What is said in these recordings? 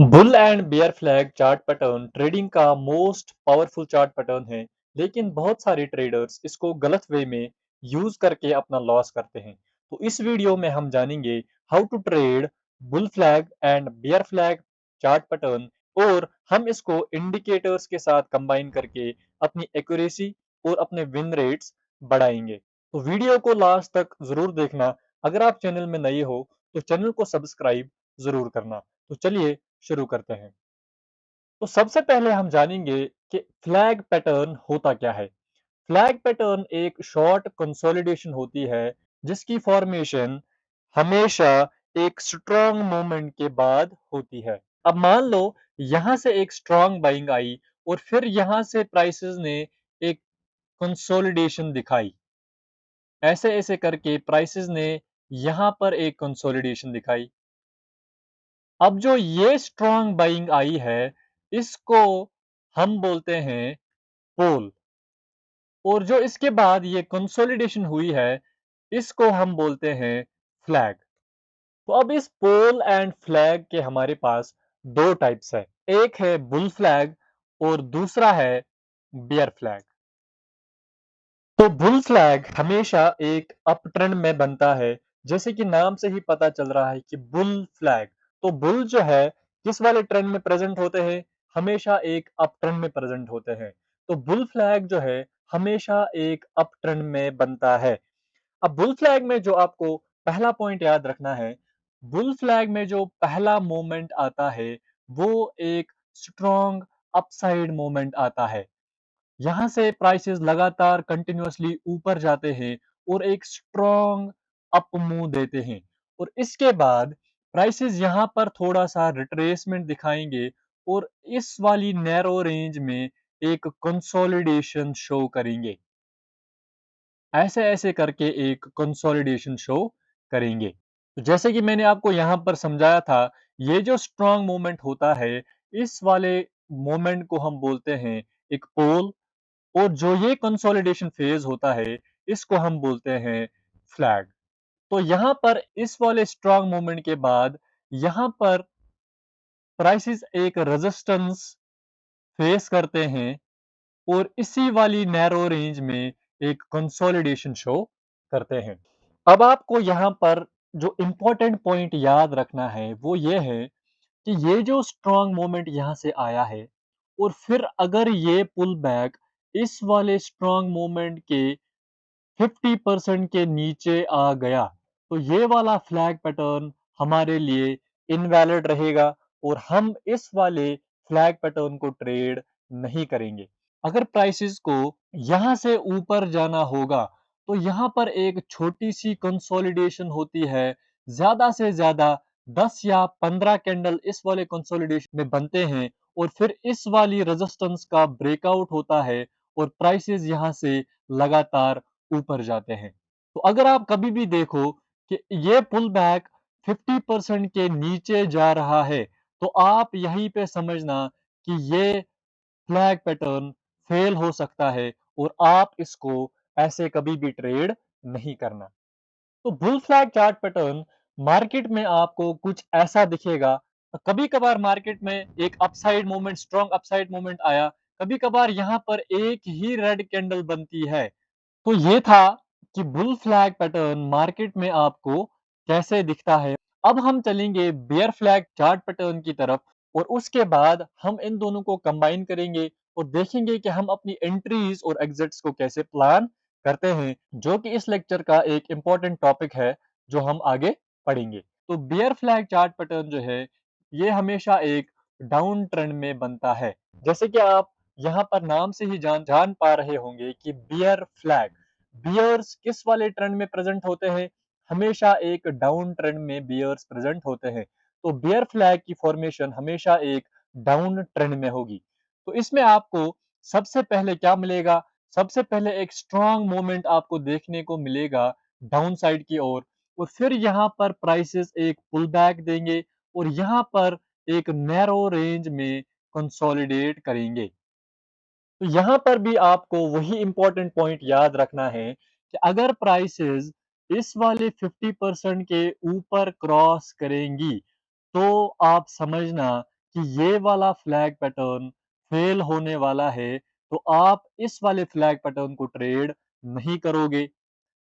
Bull and bear flag chart pattern trading का most powerful chart pattern है, लेकिन बहुत सारे ट्रेडर्स इसको गलत वे में यूज करके अपना लॉस करते हैं। तो इस वीडियो में हम जानेंगे how to trade bull flag and bear flag chart pattern, और हम इसको इंडिकेटर्स के साथ कंबाइन करके अपनी एक्यूरेसी और अपने विन रेट्स बढ़ाएंगे। तो वीडियो को लास्ट तक जरूर देखना। अगर आप चैनल में नए हो तो चैनल को सब्सक्राइब जरूर करना। तो चलिए शुरू करते हैं। तो सबसे पहले हम जानेंगे कि फ्लैग पैटर्न होता क्या है। फ्लैग पैटर्न एक शॉर्ट कंसोलिडेशन होती है, जिसकी फॉर्मेशन हमेशा एक स्ट्रॉन्ग मूवमेंट के बाद होती है। अब मान लो यहां से एक स्ट्रॉन्ग बाइंग आई और फिर यहां से प्राइसेस ने एक कंसोलिडेशन दिखाई। ऐसे ऐसे करके प्राइसेस ने यहां पर एक कंसोलिडेशन दिखाई। अब जो ये स्ट्रॉन्ग बाइंग आई है, इसको हम बोलते हैं पोल, और जो इसके बाद ये कंसोलिडेशन हुई है, इसको हम बोलते हैं फ्लैग। तो अब इस पोल एंड फ्लैग के हमारे पास दो टाइप्स है। एक है बुल फ्लैग और दूसरा है बियर फ्लैग। तो बुल फ्लैग हमेशा एक अप ट्रेंड में बनता है, जैसे कि नाम से ही पता चल रहा है कि बुल फ्लैग। तो बुल जो है किस वाले ट्रेंड में प्रेजेंट होते हैं, हमेशा एक अप ट्रेंड में प्रेजेंट होते हैं। तो बुल फ्लैग जो है हमेशा एक अप ट्रेंड में बनता है। अब बुल फ्लैग में जो आपको पहला पॉइंट याद रखना है, बुल फ्लैग में जो पहला मोमेंट आता है वो एक स्ट्रॉन्ग अपसाइड मोमेंट आता है। यहाँ से प्राइसेस लगातार कंटिन्यूअसली ऊपर जाते हैं और एक स्ट्रॉन्ग अप मूव देते हैं, और इसके बाद प्राइसेस यहाँ पर थोड़ा सा रिट्रेसमेंट दिखाएंगे और इस वाली नैरो रेंज में एक कंसोलिडेशन शो करेंगे। ऐसे ऐसे करके एक कंसोलिडेशन शो करेंगे। तो जैसे कि मैंने आपको यहाँ पर समझाया था, ये जो स्ट्रॉन्ग मूवमेंट होता है, इस वाले मोमेंट को हम बोलते हैं एक पोल, और जो ये कंसोलिडेशन फेज होता है, इसको हम बोलते हैं फ्लैग। तो यहाँ पर इस वाले स्ट्रॉन्ग मूवमेंट के बाद यहाँ पर प्राइसेस एक रेजिस्टेंस फेस करते हैं और इसी वाली नैरो रेंज में एक कंसोलिडेशन शो करते हैं। अब आपको यहाँ पर जो इम्पोर्टेंट पॉइंट याद रखना है वो ये है कि ये जो स्ट्रॉन्ग मोमेंट यहाँ से आया है, और फिर अगर ये पुल बैक इस वाले स्ट्रॉन्ग मोमेंट के 50% के नीचे आ गया, तो ये वाला फ्लैग पैटर्न हमारे लिए इनवैलिड रहेगा और हम इस वाले फ्लैग पैटर्न को ट्रेड नहीं करेंगे। अगर प्राइसेस को यहाँ से ऊपर जाना होगा, तो यहाँ पर एक छोटी सी कंसोलिडेशन होती है। ज्यादा से ज्यादा 10 या 15 कैंडल इस वाले कंसोलिडेशन में बनते हैं, और फिर इस वाली रेजिस्टेंस का ब्रेकआउट होता है और प्राइसेस यहाँ से लगातार ऊपर जाते हैं। तो अगर आप कभी भी देखो कि ये पुल बैक 50% के नीचे जा रहा है, तो आप यहीं पे समझना कि ये फ्लैग पैटर्न फेल हो सकता है और आप इसको ऐसे कभी भी ट्रेड नहीं करना। तो bull flag chart pattern market में आपको कुछ ऐसा दिखेगा। कभी कभार मार्केट में एक upside movement, strong upside movement आया, कभी कभार यहाँ पर एक ही रेड कैंडल बनती है। तो ये था कि बुल फ्लैग पैटर्न मार्केट में आपको कैसे दिखता है। अब हम चलेंगे बियर फ्लैग चार्ट पैटर्न की तरफ, और उसके बाद हम इन दोनों को कंबाइन करेंगे और देखेंगे कि हम अपनी एंट्रीज और एग्जिट्स को कैसे प्लान करते हैं, जो कि इस लेक्चर का एक इम्पॉर्टेंट टॉपिक है जो हम आगे पढ़ेंगे। तो बियर फ्लैग चार्ट पैटर्न जो है, ये हमेशा एक डाउन ट्रेंड में बनता है। जैसे कि आप यहाँ पर नाम से ही जान जान पा रहे होंगे कि बियर फ्लैग, बियर्स किस वाले ट्रेंड में प्रेजेंट होते हैं, हमेशा एक डाउन ट्रेंड में बियर्स प्रेजेंट होते हैं। तो बियर फ्लैग की फॉर्मेशन हमेशा एक डाउन ट्रेंड में होगी। तो इसमें आपको सबसे पहले क्या मिलेगा, सबसे पहले एक स्ट्रॉन्ग मोमेंट आपको देखने को मिलेगा डाउन साइड की ओर, और फिर यहाँ पर प्राइसेस एक पुल बैक देंगे और यहाँ पर एक नैरो रेंज में कंसोलिडेट करेंगे। तो यहाँ पर भी आपको वही इंपॉर्टेंट पॉइंट याद रखना है कि अगर प्राइसेस इस वाले 50% के ऊपर क्रॉस करेंगी, तो आप समझना कि ये वाला फ्लैग पैटर्न फेल होने वाला है, तो आप इस वाले फ्लैग पैटर्न को ट्रेड नहीं करोगे।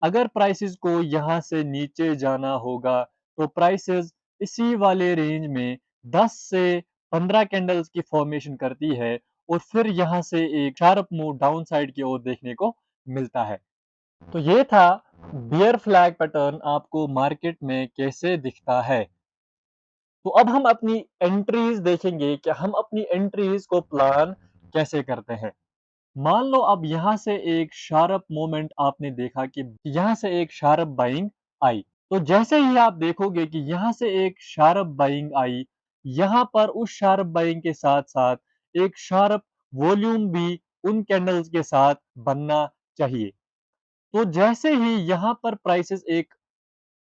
अगर प्राइसेस को यहाँ से नीचे जाना होगा, तो प्राइसेस इसी वाले रेंज में 10 से 15 कैंडल्स की फॉर्मेशन करती है और फिर यहाँ से एक शार्प मूव डाउन साइड की ओर देखने को मिलता है। तो ये था बियर फ्लैग पैटर्न आपको मार्केट में कैसे दिखता है। तो अब हम अपनी एंट्रीज देखेंगे कि हम अपनी एंट्रीज को प्लान कैसे करते हैं। मान लो अब यहाँ से एक शार्प मोमेंट आपने देखा कि यहाँ से एक शार्प बाइंग आई। तो जैसे ही आप देखोगे कि यहाँ से एक शार्प बाइंग आई, यहाँ पर उस शार्प बाइंग के साथ साथ एक शार्प वॉल्यूम भी उन कैंडल्स के साथ बनना चाहिए। तो जैसे ही यहाँ पर प्राइसेस एक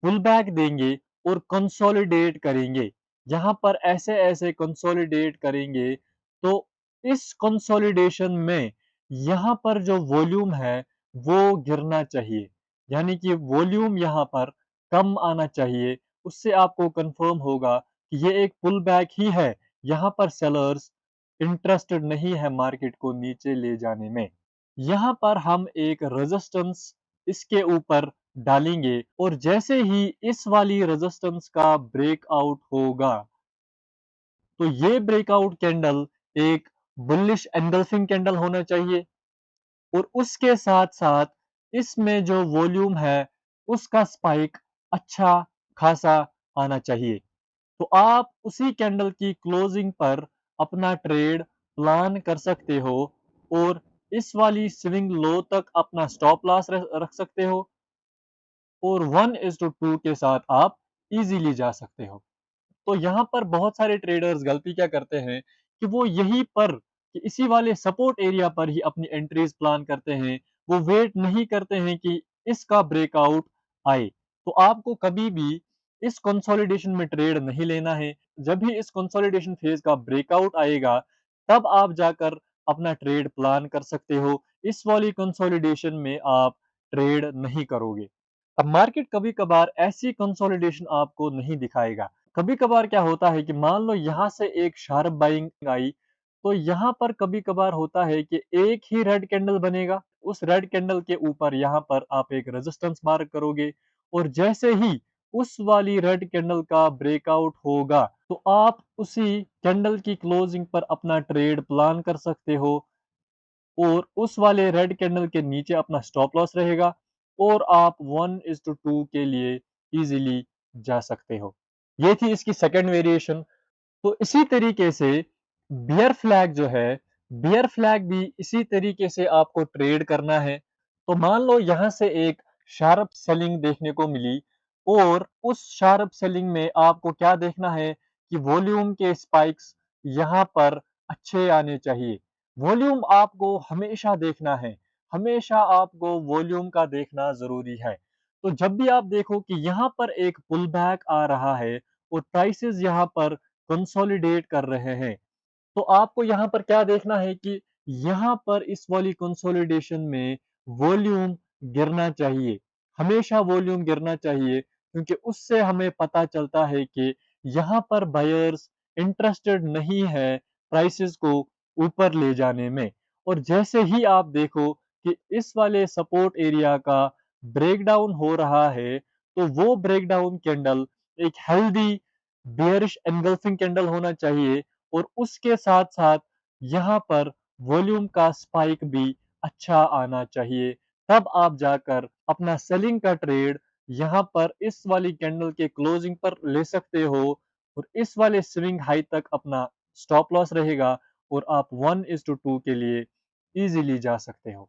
पुल बैक देंगे और कंसोलिडेट करेंगे, यहाँ पर ऐसे-ऐसे कंसोलिडेट करेंगे, तो इस कंसोलिडेशन में यहाँ पर जो वॉल्यूम है, वो गिरना चाहिए। यानी कि वॉल्यूम यहाँ पर कम आना चाहिए, उससे आपको कंफर्म होगा कि ये एक पुल बैक ही है। यहाँ पर सेलर्स इंटरेस्टेड नहीं है मार्केट को नीचे ले जाने में। यहाँ पर हम एक रेजिस्टेंस इसके ऊपर डालेंगे और जैसे ही इस वाली रेजिस्टेंस का ब्रेकआउट होगा, तो ये ब्रेकआउट कैंडल एक बुलिश एंगल्फिंग कैंडल होना चाहिए और उसके साथ-साथ इसमें जो वॉल्यूम है, उसका स्पाइक अच्छा खासा आना चाहिए। तो आप उसी कैंडल की क्लोजिंग पर अपना ट्रेड प्लान कर सकते हो और इस वाली स्विंग लो तक अपना स्टॉप लॉस रख सकते हो और 1:2 के साथ आप इजीली जा सकते हो। तो यहाँ पर बहुत सारे ट्रेडर्स गलती क्या करते हैं कि वो यहीं पर कि इसी वाले सपोर्ट एरिया पर ही अपनी एंट्रीज प्लान करते हैं। वो वेट नहीं करते हैं कि इसका ब्रेकआउट आए। तो आपको कभी भी इस कंसोलिडेशन में ट्रेड नहीं लेना है। जब भी इस कंसोलिडेशन फेज का ब्रेकआउट आएगा, तब आप जाकर अपना ट्रेड प्लान कर सकते हो। इस वाली कंसोलिडेशन में आप ट्रेड नहीं करोगे। अब मार्केट कभी-कभार ऐसी कंसोलिडेशन आपको नहीं दिखाएगा। कभी-कभार क्या होता है कि मान लो यहाँ से एक शार्प बाइंग आई, तो यहाँ पर कभी-कभार होता है कि एक ही रेड कैंडल बनेगा। उस रेड कैंडल के ऊपर यहाँ पर आप एक रेजिस्टेंस मार्क करोगे और जैसे ही उस वाली रेड कैंडल का ब्रेकआउट होगा, तो आप उसी कैंडल की क्लोजिंग पर अपना ट्रेड प्लान कर सकते हो और उस वाले रेड कैंडल के नीचे अपना स्टॉप लॉस रहेगा और आप 1:2 के लिए इजीली जा सकते हो। ये थी इसकी सेकंड वेरिएशन। तो इसी तरीके से बियर फ्लैग जो है, बियर फ्लैग भी इसी तरीके से आपको ट्रेड करना है। तो मान लो यहाँ से एक शार्प सेलिंग देखने को मिली और उस शार्प सेलिंग में आपको क्या देखना है कि वॉल्यूम के स्पाइक्स यहाँ पर अच्छे आने चाहिए। वॉल्यूम आपको हमेशा देखना है, हमेशा आपको वॉल्यूम का देखना ज़रूरी है। तो जब भी आप देखो कि यहाँ पर एक पुल बैक आ रहा है और प्राइसेस यहाँ पर कंसोलिडेट कर रहे हैं, तो आपको यहाँ पर क्या देखना है कि यहाँ पर इस वाली कंसोलिडेशन में वॉल्यूम गिरना चाहिए। हमेशा वॉल्यूम गिरना चाहिए क्योंकि उससे हमें पता चलता है कि यहाँ पर बायर्स इंटरेस्टेड नहीं है प्राइसेस को ऊपर ले जाने में। और जैसे ही आप देखो कि इस वाले सपोर्ट एरिया का ब्रेकडाउन हो रहा है, तो वो ब्रेकडाउन कैंडल एक हेल्दी बेयरिश एंगल्फिंग कैंडल होना चाहिए और उसके साथ-साथ यहाँ पर वॉल्यूम का स्पाइक भी अच्छा आना चाहिए। तब आप जाकर अपना सेलिंग का ट्रेड यहाँ पर इस वाली कैंडल के क्लोजिंग पर ले सकते हो और इस वाले स्विंग हाई तक अपना स्टॉप लॉस रहेगा और आप 1:2 के लिए इजीली जा सकते हो।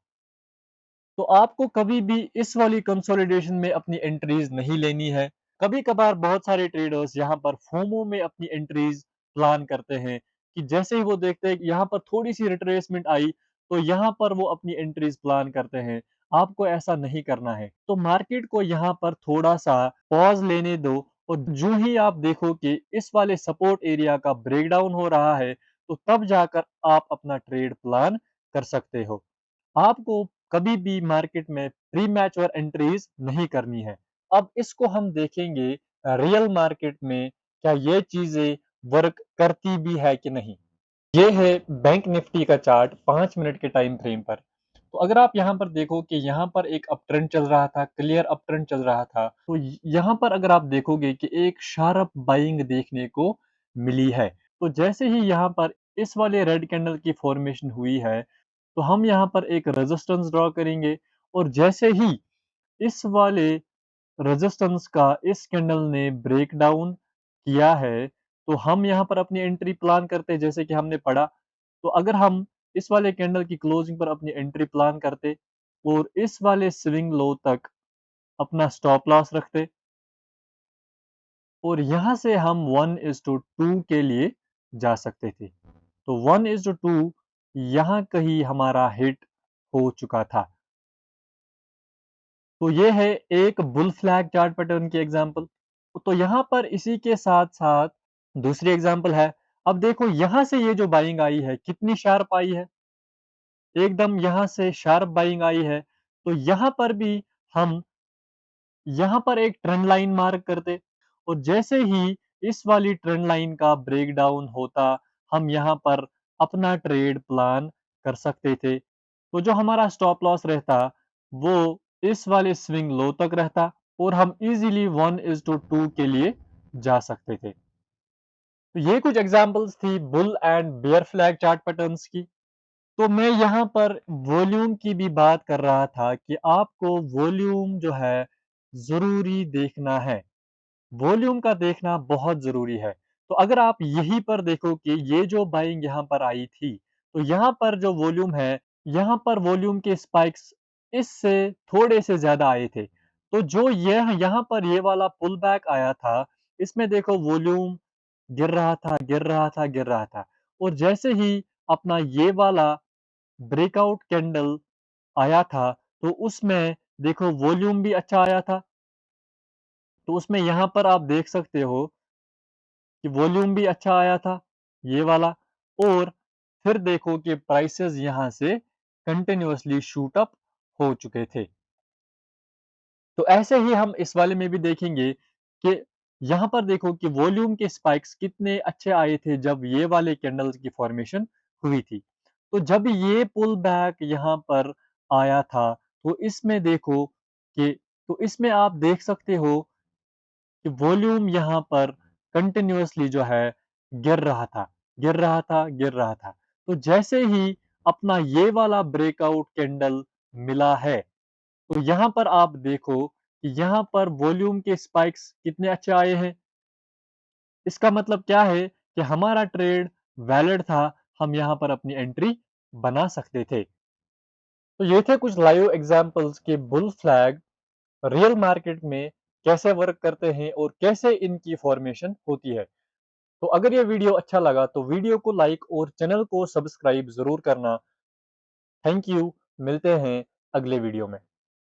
तो आपको कभी भी इस वाली कंसोलिडेशन में अपनी एंट्रीज नहीं लेनी है। कभी-कभार बहुत सारे ट्रेडर्स यहाँ पर फोमो में अपनी एंट्रीज प्लान करते हैं कि जैसे ही वो देखते हैं कि यहाँ पर थोड़ी-सी रिट्रेसमेंट आई, तो यहाँ पर वो अपनी एंट्रीज प्लान करते हैं। आपको ऐसा नहीं करना है। तो मार्केट को यहाँ पर थोड़ा-सा पॉज़ लेने दो और जो ही आप देखो कि इस वाले सपोर्ट एरिया का ब्रेकडाउन हो रहा है, तो तब जाकर आप अपना ट्रेड प्लान कर सकते हो। आपको कभी भी मार्केट में प्री मैच्योर एंट्रीज नहीं करनी है। अब इसको हम देखेंगे रियल मार्केट में क्या ये चीजें वर्क करती भी है कि नहीं। ये है बैंक निफ्टी का चार्ट 5 मिनट के टाइम फ्रेम पर। तो अगर आप यहाँ पर देखो कि यहाँ पर एक अप ट्रेंड चल रहा था, क्लियर अप ट्रेंड चल रहा था, तो यहाँ पर अगर आप देखोगे कि एक शार्प बाइंग देखने को मिली है। तो जैसे ही यहाँ पर इस वाले रेड कैंडल की फॉर्मेशन हुई है, तो हम यहाँ पर एक रेजिस्टेंस ड्रॉ करेंगे और जैसे ही इस वाले रेजिस्टेंस का इस कैंडल ने ब्रेक डाउन किया है, तो हम यहाँ पर अपनी एंट्री प्लान करते हैं जैसे कि हमने पढ़ा। तो अगर हम इस वाले कैंडल की क्लोजिंग पर अपनी एंट्री प्लान करते और इस वाले स्विंग लो तक अपना स्टॉप लॉस रखते और यहाँ से हम 1:2 के लिए जा सकते थे। तो 1:2 यहाँ कहीं हमारा हिट हो चुका था। तो ये है एक बुल फ्लैग चार्ट पैटर्न की एग्जांपल। तो यहाँ पर इसी के साथ-साथ दूसरी एग्जांपल है। अब देखो यहाँ से ये जो बाइंग आई है, कितनी शार्प आई है? एकदम यहाँ से शार्प बाइंग आई है। तो यहाँ पर भी हम यहाँ पर एक ट्रेंड लाइन मार्क करते और जैसे ही इस वाली ट्रेंड लाइन का ब्रेकडाउन होता, हम यहाँ पर अपना ट्रेड प्लान कर सकते थे। तो जो हमारा स्टॉप लॉस रहता, वो इस वाले स्विंग लो तक रहता और हम इजीली 1:2 के लिए जा सकते थे। तो ये कुछ एग्जांपल्स थी bull and bear flag chart patterns की। तो मैं यहाँ पर वॉल्यूम की भी बात कर रहा था कि आपको वॉल्यूम जो है ज़रूरी देखना है। वॉल्यूम का देखना बहुत ज़रूरी है। तो अगर आप यहीं पर देखो कि ये जो बाइंग यहाँ पर आई थी, तो यहाँ पर जो वॉल्यूम है, यहाँ पर वॉल्यूम के स्पाइक्स इससे थोड़े से ज़्यादा आए थे। तो जो यह यहाँ पर ये वाला पुल बैक आया था, इसमें देखो वॉल्यूम गिर रहा था, गिर रहा था, गिर रहा था और जैसे ही अपना ये वाला ब्रेकआउट कैंडल आया था, तो उसमें देखो वॉल्यूम भी अच्छा आया था। तो उसमें यहाँ पर आप देख सकते हो कि वॉल्यूम भी अच्छा आया था, ये वाला और फिर देखो कि प्राइसेस यहाँ से कंटिन्यूअसली शूट अप हो चुके थे। तो ऐसे ही हम इस वाले में भी देखेंगे कि यहाँ पर देखो कि वॉल्यूम के स्पाइक्स कितने अच्छे आए थे जब ये वाले कैंडल्स की फॉर्मेशन हुई थी। तो जब ये पुल बैक यहाँ पर आया था, तो इसमें देखो कि तो इसमें आप देख सकते हो कि वॉल्यूम यहाँ पर कंटिन्यूअसली जो है गिर रहा था, गिर रहा था, गिर रहा था। तो जैसे ही अपना ये वाला ब्रेकआउट कैंडल मिला है, तो यहाँ पर आप देखो कि यहाँ पर वॉल्यूम के स्पाइक्स कितने अच्छे आए हैं। इसका मतलब क्या है कि हमारा ट्रेड वैलिड था, हम यहाँ पर अपनी एंट्री बना सकते थे। तो ये थे कुछ लाइव एग्जांपल्स के बुल फ्लैग रियल मार्केट में कैसे वर्क करते हैं और कैसे इनकी फॉर्मेशन होती है। तो अगर ये वीडियो अच्छा लगा तो वीडियो को लाइक और चैनल को सब्सक्राइब ज़रूर करना। थैंक यू, मिलते हैं अगले वीडियो में।